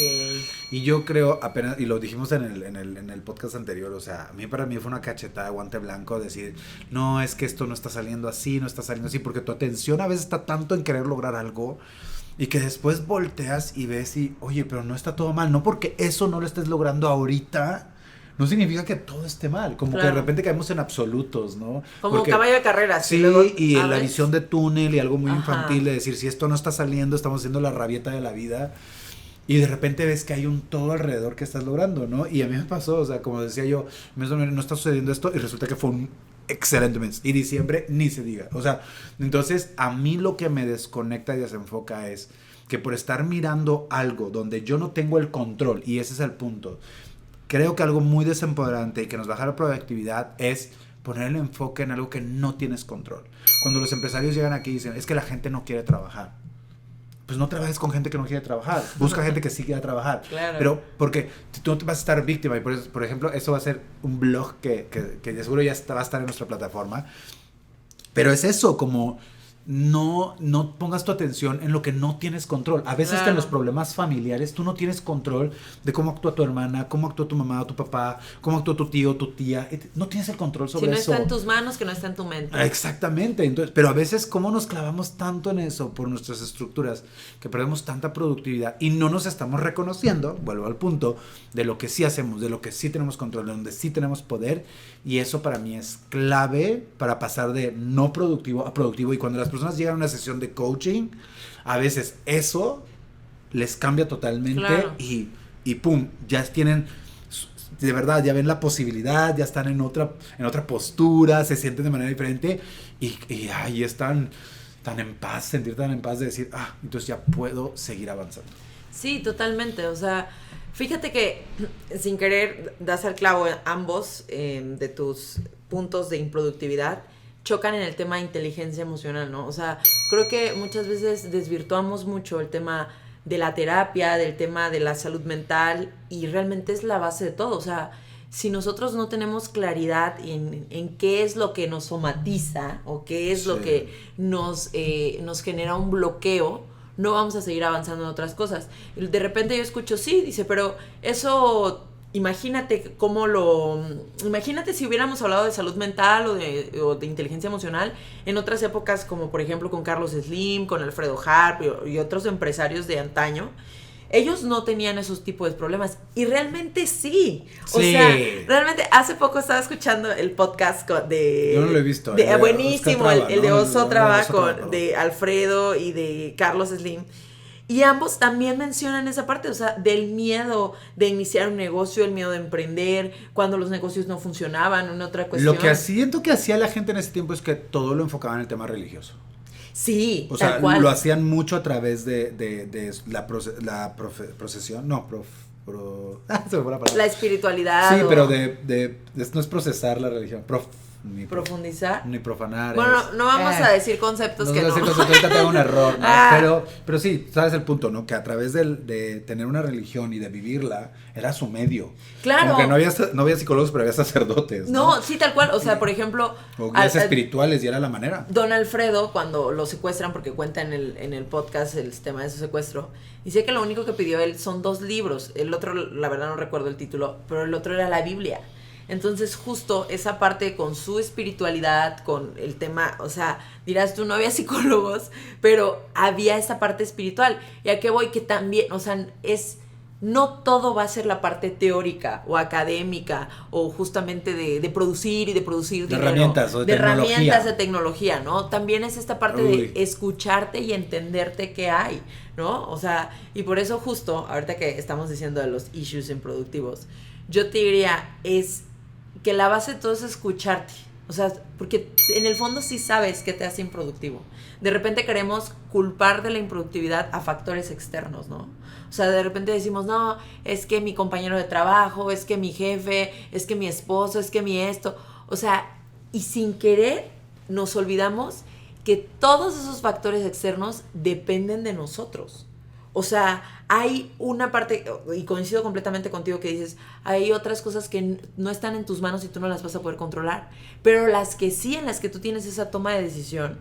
Y yo creo, apenas, y lo dijimos en el podcast anterior, o sea, para mí fue una cachetada de guante blanco decir, no, es que esto no está saliendo así, no está saliendo así, porque tu atención a veces está tanto en querer lograr algo, y que después volteas y ves y, oye, pero no está todo mal, no porque eso no lo estés logrando ahorita, no significa que todo esté mal, como que de repente caemos en absolutos, ¿no? Como caballo de carreras. Sí, y en la visión de túnel y algo muy infantil de decir, si esto no está saliendo, estamos haciendo la rabieta de la vida, y de repente ves que hay un todo alrededor que estás logrando, ¿no? Y a mí me pasó, o sea, como decía yo, no está sucediendo esto, y resulta que fue un excelente mes, y diciembre ni se diga, o sea, entonces a mí lo que me desconecta y desenfoca es que por estar mirando algo donde yo no tengo el control, y ese es el punto. Creo que algo muy desempoderante y que nos baja la productividad es poner el enfoque en algo que no tienes control. Cuando los empresarios llegan aquí y dicen, es que la gente no quiere trabajar. Pues no trabajes con gente que no quiere trabajar. Busca gente que sí quiera trabajar. Claro. Pero porque tú no te vas a estar víctima. Y por ejemplo, eso va a ser un blog que de seguro ya va a estar en nuestra plataforma. Pero es eso, como no pongas tu atención en lo que no tienes control. A veces que en los problemas familiares tú no tienes control de cómo actúa tu hermana, cómo actúa tu mamá o tu papá, cómo actúa tu tío, tu tía. No tienes el control sobre eso. Si no está en tus manos, que no está en tu mente. Exactamente. Entonces, pero a veces cómo nos clavamos tanto en eso por nuestras estructuras que perdemos tanta productividad y no nos estamos reconociendo, vuelvo al punto, de lo que sí hacemos, de lo que sí tenemos control, de donde sí tenemos poder. Y eso para mí es clave para pasar de no productivo a productivo. Y cuando las personas llegan a una sesión de coaching, a veces eso les cambia totalmente. Claro. Y pum, ya tienen, de verdad, ya ven la posibilidad, ya están en otra postura, se sienten de manera diferente y ahí están tan en paz, sentir tan en paz de decir, entonces ya puedo seguir avanzando. Sí, totalmente, o sea, fíjate que sin querer das al clavo ambos de tus puntos de improductividad chocan en el tema de inteligencia emocional, ¿no? O sea, creo que muchas veces desvirtuamos mucho el tema de la terapia, del tema de la salud mental y realmente es la base de todo. O sea, si nosotros no tenemos claridad en qué es lo que nos somatiza o qué es lo que nos genera un bloqueo, no vamos a seguir avanzando en otras cosas. De repente yo escucho, sí, dice, pero eso... Imagínate si hubiéramos hablado de salud mental o de inteligencia emocional en otras épocas, como por ejemplo con Carlos Slim, con Alfredo Harp y otros empresarios de antaño. Ellos no tenían esos tipos de problemas. Y realmente sí. O sea, realmente hace poco estaba escuchando el podcast de... Yo no lo he visto. Buenísimo, el de Oso Traba de Alfredo y de Carlos Slim. Y ambos también mencionan esa parte, o sea, del miedo de iniciar un negocio, el miedo de emprender, cuando los negocios no funcionaban, una otra cuestión. Lo que siento que hacía la gente en ese tiempo es que todo lo enfocaban en el tema religioso. Sí, o sea, tal cual. Lo hacían mucho a través de la procesión, se me fue la palabra. La espiritualidad. Sí, pero no es procesar la religión, profundizar ni profanar. Bueno, no vamos a decir conceptos que no. Ahorita tengo un error, ¿no? Pero sí, sabes el punto, ¿no? Que a través de tener una religión y de vivirla era su medio. Claro. Como que no había psicólogos, pero había sacerdotes. No, sí, tal cual. O sea, por ejemplo, o guías espirituales y era la manera. Don Alfredo, cuando lo secuestran, porque cuenta en el podcast el tema de su secuestro, dice que lo único que pidió él son 2 libros. El otro, la verdad no recuerdo el título, pero el otro era la Biblia. Entonces justo esa parte con su espiritualidad, con el tema, o sea, dirás tú no había psicólogos, pero había esa parte espiritual. Y a qué voy que también, o sea, no todo va a ser la parte teórica o académica o justamente de producir y de producir dinero. Herramientas o de tecnología. Herramientas de tecnología, ¿no? También es esta parte de escucharte y entenderte qué hay, ¿no? O sea, y por eso justo, ahorita que estamos diciendo de los issues improductivos, yo te diría, es que la base de todo es escucharte. O sea, porque en el fondo sí sabes qué te hace improductivo. De repente queremos culpar de la improductividad a factores externos, ¿no? O sea, de repente decimos, no, es que mi compañero de trabajo, es que mi jefe, es que mi esposo, es que mi esto. O sea, y sin querer nos olvidamos que todos esos factores externos dependen de nosotros. O sea, hay una parte, y coincido completamente contigo que dices, hay otras cosas que no están en tus manos y tú no las vas a poder controlar, pero las que sí, en las que tú tienes esa toma de decisión,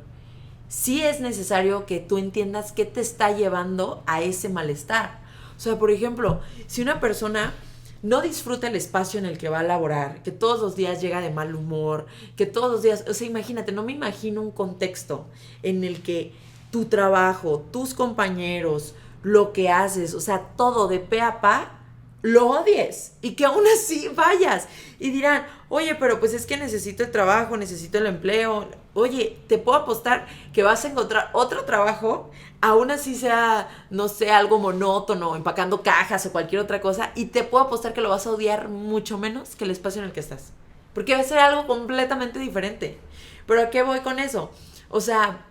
sí es necesario que tú entiendas qué te está llevando a ese malestar. O sea, por ejemplo, si una persona no disfruta el espacio en el que va a laborar, que todos los días llega de mal humor, que todos los días, o sea, imagínate, no me imagino un contexto en el que tu trabajo, tus compañeros, lo que haces, o sea, todo de pe a pa, lo odies y que aún así vayas y dirán, oye, pero pues es que necesito el trabajo, necesito el empleo. Oye, te puedo apostar que vas a encontrar otro trabajo, aún así sea, no sé, algo monótono, empacando cajas o cualquier otra cosa, y te puedo apostar que lo vas a odiar mucho menos que el espacio en el que estás, porque va a ser algo completamente diferente. Pero ¿a qué voy con eso? O sea,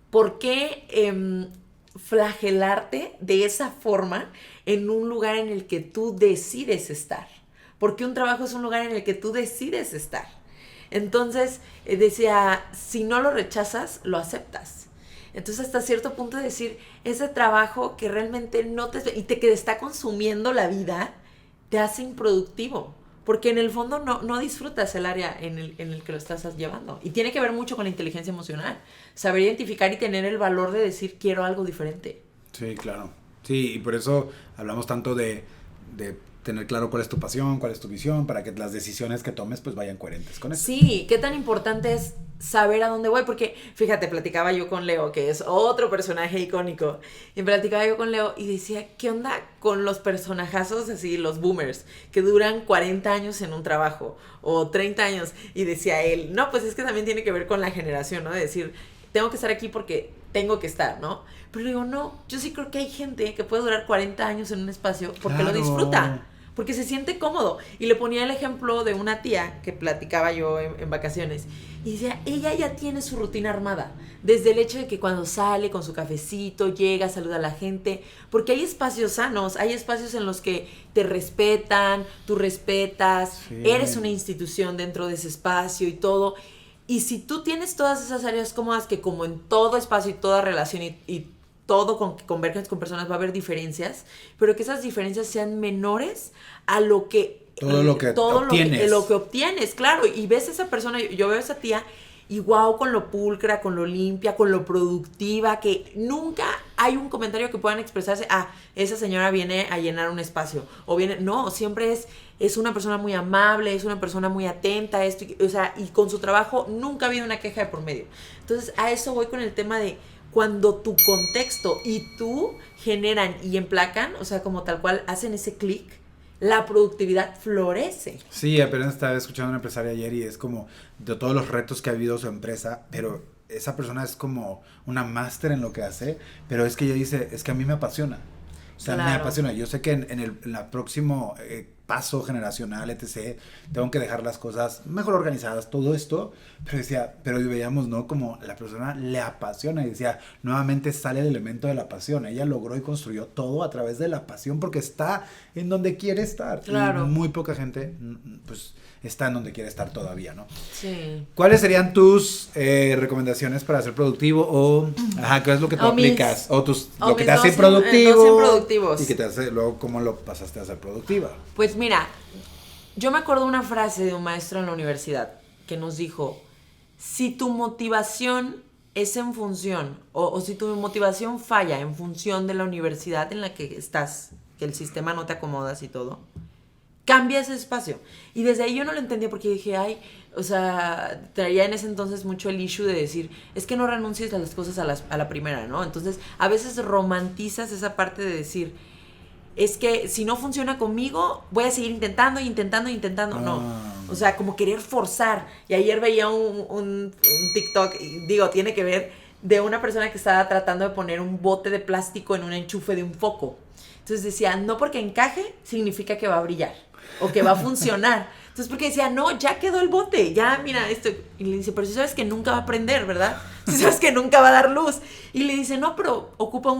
¿por qué flagelarte de esa forma en un lugar en el que tú decides estar? Porque un trabajo es un lugar en el que tú decides estar. Entonces, decía, si no lo rechazas, lo aceptas. Entonces, hasta cierto punto decir, ese trabajo que realmente no te... y que te está consumiendo la vida, te hace improductivo. porque en el fondo no disfrutas el área en el que lo estás llevando. Y tiene que ver mucho con la inteligencia emocional. Saber identificar y tener el valor de decir, quiero algo diferente. Sí, claro. Sí, y por eso hablamos tanto de tener claro cuál es tu pasión, cuál es tu visión, para que las decisiones que tomes pues vayan coherentes con eso. Sí, qué tan importante es saber a dónde voy, porque fíjate, platicaba yo con Leo, que es otro personaje icónico, y platicaba yo con Leo y decía, ¿qué onda con los personajazos así, los boomers, que duran 40 años en un trabajo, o 30 años? Y decía él, no, pues es que también tiene que ver con la generación, ¿no? De decir, tengo que estar aquí porque tengo que estar, ¿no? Pero le digo, no, yo sí creo que hay gente que puede durar 40 años en un espacio porque lo disfruta, porque se siente cómodo. Y le ponía el ejemplo de una tía que platicaba yo en vacaciones. Y decía, ella ya tiene su rutina armada. Desde el hecho de que cuando sale con su cafecito, llega, saluda a la gente. Porque hay espacios sanos, hay espacios en los que te respetan, tú respetas, eres una institución dentro de ese espacio y todo. Y si tú tienes todas esas áreas cómodas, que como en todo espacio y toda relación y todo con que converges con personas va a haber diferencias, pero que esas diferencias sean menores a lo que lo que obtienes, claro. Y ves a esa persona, yo veo a esa tía y wow, con lo pulcra, con lo limpia, con lo productiva, que nunca hay un comentario que puedan expresarse, esa señora viene a llenar un espacio, o viene, no, siempre es una persona muy amable, es una persona muy atenta, y con su trabajo nunca ha habido una queja de por medio. Entonces, a eso voy con el tema de cuando tu contexto y tú generan y emplacan, o sea, como tal cual hacen ese clic, la productividad florece. Sí, apenas estaba escuchando a una empresaria ayer y es como de todos los retos que ha habido su empresa, pero esa persona es como una máster en lo que hace, pero es que ella dice, es que a mí me apasiona. O sea, me apasiona. Yo sé que en el próximo paso generacional, etc., tengo que dejar las cosas mejor organizadas, todo esto, pero veíamos, ¿no? Como la persona le apasiona y decía, nuevamente sale el elemento de la pasión. Ella logró y construyó todo a través de la pasión porque está en donde quiere estar. Claro. Y muy poca gente, pues, está en donde quiere estar todavía, ¿no? Sí. ¿Cuáles serían tus recomendaciones para ser productivo? O, ¿qué es lo que tú aplicas? Lo que te hace improductivo. Y que te hace, luego, ¿cómo lo pasaste a ser productiva? Pues mira, yo me acuerdo una frase de un maestro en la universidad que nos dijo, si tu motivación es en función, o si tu motivación falla en función de la universidad en la que estás, que el sistema no te acomodas y todo, cambia ese espacio. Y desde ahí yo no lo entendía porque dije, traía en ese entonces mucho el issue de decir, es que no renuncies a las cosas a la primera, ¿no? Entonces, a veces romantizas esa parte de decir, es que si no funciona conmigo, voy a seguir intentando. No, o sea, como querer forzar. Y ayer veía un TikTok, y digo, tiene que ver, de una persona que estaba tratando de poner un bote de plástico en un enchufe de un foco. Entonces decía, no porque encaje, significa que va a brillar o que va a funcionar. Entonces, porque decía, no, ya quedó el bote, ya, mira esto. Y le dice, pero si sabes que nunca va a prender, ¿verdad? Si sabes que nunca va a dar luz. Y le dice, no, pero ocupa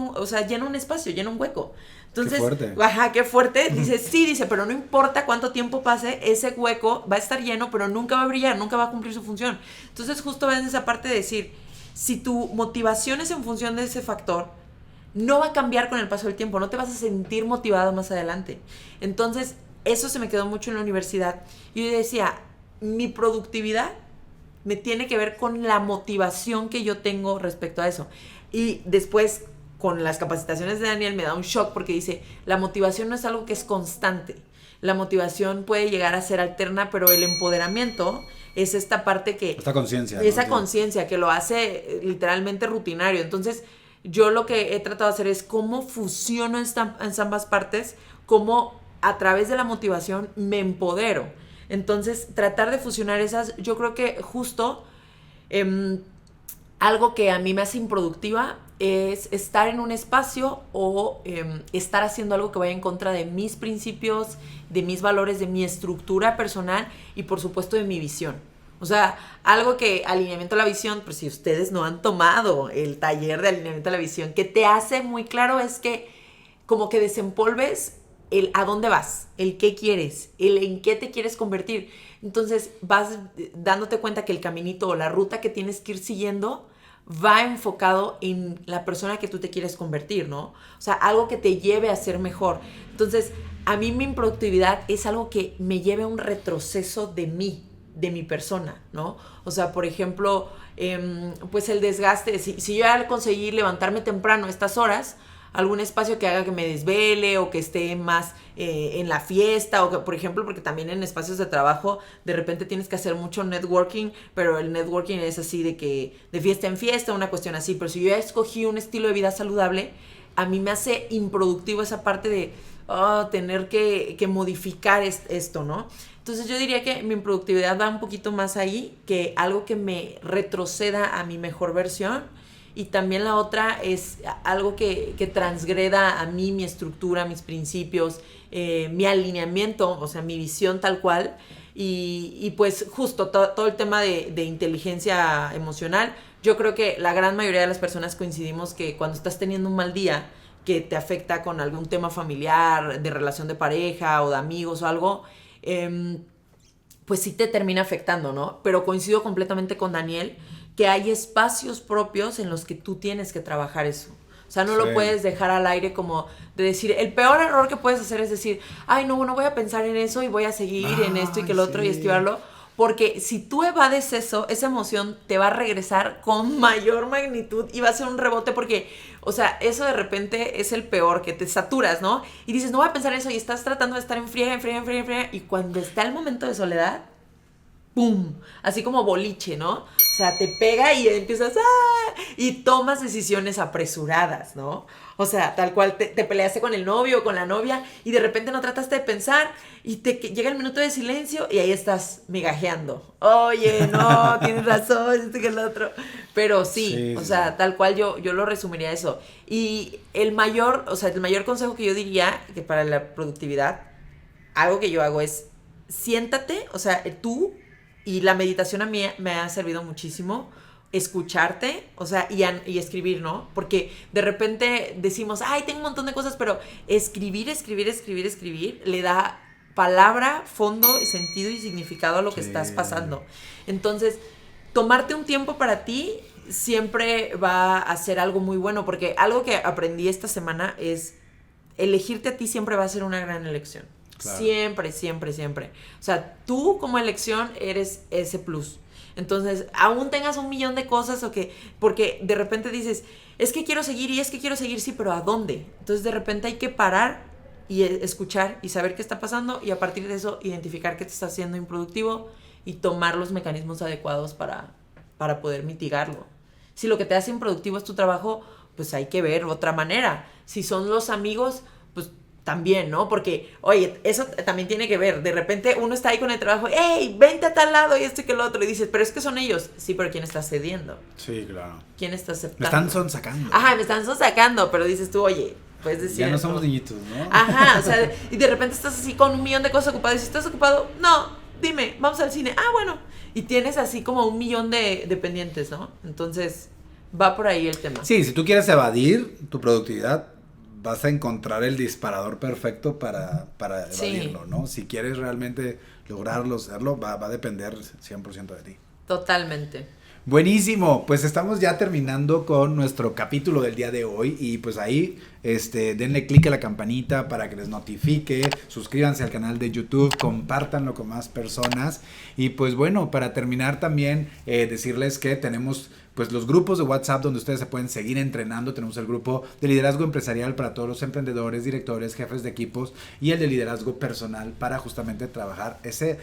llena un espacio, llena un hueco. Entonces, qué fuerte. Qué fuerte. Dice, sí, pero no importa cuánto tiempo pase, ese hueco va a estar lleno, pero nunca va a brillar, nunca va a cumplir su función. Entonces, justo ves esa parte de decir, si tu motivación es en función de ese factor, no va a cambiar con el paso del tiempo, no te vas a sentir motivado más adelante. Entonces, eso se me quedó mucho en la universidad. Y yo decía, mi productividad me tiene que ver con la motivación que yo tengo respecto a eso. Y después, con las capacitaciones de Daniel, me da un shock porque dice, la motivación no es algo que es constante. La motivación puede llegar a ser alterna, pero el empoderamiento es esta parte que... Esta conciencia. Esa conciencia que lo hace literalmente rutinario. Entonces, yo lo que he tratado de hacer es cómo fusiono en ambas partes, cómo a través de la motivación me empodero. Entonces, tratar de fusionar esas, yo creo que justo algo que a mí me hace improductiva es estar en un espacio o estar haciendo algo que vaya en contra de mis principios, de mis valores, de mi estructura personal y por supuesto de mi visión. O sea, algo que alineamiento a la visión, pues si ustedes no han tomado el taller de alineamiento a la visión, que te hace muy claro es que como que desempolves el a dónde vas, el qué quieres, el en qué te quieres convertir. Entonces vas dándote cuenta que el caminito o la ruta que tienes que ir siguiendo va enfocado en la persona que tú te quieres convertir, ¿no? O sea, algo que te lleve a ser mejor. Entonces, a mí mi improductividad es algo que me lleve a un retroceso de mi persona, ¿no? O sea, por ejemplo, pues el desgaste, si yo ya conseguí levantarme temprano estas horas, algún espacio que haga que me desvele o que esté más en la fiesta, o que, por ejemplo, porque también en espacios de trabajo de repente tienes que hacer mucho networking, pero el networking es así de fiesta en fiesta, una cuestión así. Pero si yo ya escogí un estilo de vida saludable, a mí me hace improductivo esa parte de tener que modificar esto, ¿no? Entonces yo diría que mi improductividad va un poquito más ahí, que algo que me retroceda a mi mejor versión. Y también la otra es algo que transgreda a mí, mi estructura, mis principios, mi alineamiento, o sea, mi visión tal cual. Y pues justo todo el tema de inteligencia emocional. Yo creo que la gran mayoría de las personas coincidimos que cuando estás teniendo un mal día que te afecta con algún tema familiar, de relación de pareja o de amigos o algo, pues sí te termina afectando, ¿no? Pero coincido completamente con Daniel que hay espacios propios en los que tú tienes que trabajar eso. O sea, no lo puedes dejar al aire como de decir, el peor error que puedes hacer es decir, ay, no, bueno, voy a pensar en eso y voy a seguir en esto y que el otro y esquivarlo. Porque si tú evades eso, esa emoción te va a regresar con mayor magnitud y va a ser un rebote porque, o sea, eso de repente es el peor, que te saturas, ¿no? Y dices, no voy a pensar en eso y estás tratando de estar en friega y cuando está el momento de soledad, ¡pum! Así como boliche, ¿no? O sea, te pega y empiezas y tomas decisiones apresuradas, ¿no? O sea, tal cual te peleaste con el novio o con la novia y de repente no trataste de pensar y llega el minuto de silencio y ahí estás migajeando. Oye, no, tienes razón, esto que el otro. Pero sí, o sea, tal cual yo lo resumiría eso. Y el mayor consejo que yo diría que para la productividad, algo que yo hago es siéntate, o sea, tú. Y la meditación a mí me ha servido muchísimo, escucharte, o sea, y escribir, ¿no? Porque de repente decimos, ay, tengo un montón de cosas, pero escribir le da palabra, fondo, sentido y significado a lo que estás pasando. Entonces, tomarte un tiempo para ti siempre va a ser algo muy bueno, porque algo que aprendí esta semana es elegirte a ti siempre va a ser una gran elección. Claro. Siempre. O sea, tú como elección eres ese plus. Entonces, aún tengas 1,000,000 de cosas porque de repente dices, es que quiero seguir, sí, pero ¿a dónde? Entonces, de repente hay que parar y escuchar y saber qué está pasando y a partir de eso identificar qué te está haciendo improductivo y tomar los mecanismos adecuados para poder mitigarlo. Si lo que te hace improductivo es tu trabajo, pues hay que ver otra manera. Si son los amigos, pues también, ¿no? Porque, oye, eso también tiene que ver. De repente uno está ahí con el trabajo, ¡hey, vente a tal lado! Y esto y que el otro. Y dices, pero es que son ellos. Sí, pero ¿quién está cediendo? Sí, claro. ¿Quién está aceptando? Me están sonsacando. Ajá, me están sonsacando, pero dices tú, oye, puedes decir... Ya no somos niñitos, ¿no? Ajá, o sea, y de repente estás así con 1,000,000 de cosas ocupadas. Y si estás ocupado, no, dime, vamos al cine. Ah, bueno. Y tienes así como 1,000,000 de pendientes, ¿no? Entonces, va por ahí el tema. Sí, si tú quieres evadir tu productividad, vas a encontrar el disparador perfecto para evadirlo, ¿no? Si quieres realmente lograrlo, hacerlo, va a depender 100% de ti. Totalmente. Buenísimo, pues estamos ya terminando con nuestro capítulo del día de hoy y pues ahí denle click a la campanita para que les notifique, suscríbanse al canal de YouTube, compártanlo con más personas y pues bueno, para terminar también decirles que tenemos pues los grupos de WhatsApp donde ustedes se pueden seguir entrenando. Tenemos el grupo de liderazgo empresarial para todos los emprendedores, directores, jefes de equipos y el de liderazgo personal para justamente trabajar ese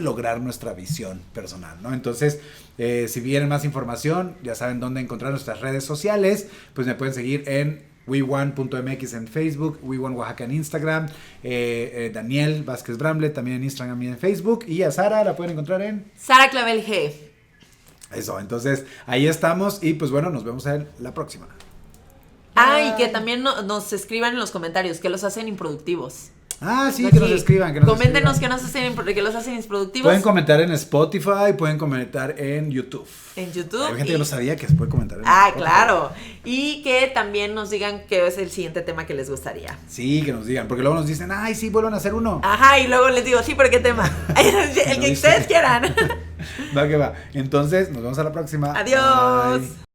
lograr nuestra visión personal, ¿no? Entonces, si quieren más información, ya saben dónde encontrar nuestras redes sociales, pues me pueden seguir en WeOne.mx en Facebook, WeOne Oaxaca en Instagram, Daniel Vázquez Bramble también en Instagram y en Facebook, y a Sara la pueden encontrar en Sara Clavel G. Eso, entonces ahí estamos y pues bueno, nos vemos en la próxima. Y que también nos escriban en los comentarios que los hacen improductivos. Sí, que nos escriban. Coméntenos que los hacen improductivos. Pueden comentar en Spotify, pueden comentar en YouTube. En YouTube. Hay gente que no sabía que se puede comentar en Spotify. Claro. Y que también nos digan qué es el siguiente tema que les gustaría. Sí, que nos digan, porque luego nos dicen, sí, vuelvan a hacer uno. Ajá, y luego les digo, sí, pero ¿qué tema? El que ustedes quieran. Va que va. Entonces, nos vemos a la próxima. Adiós. Bye.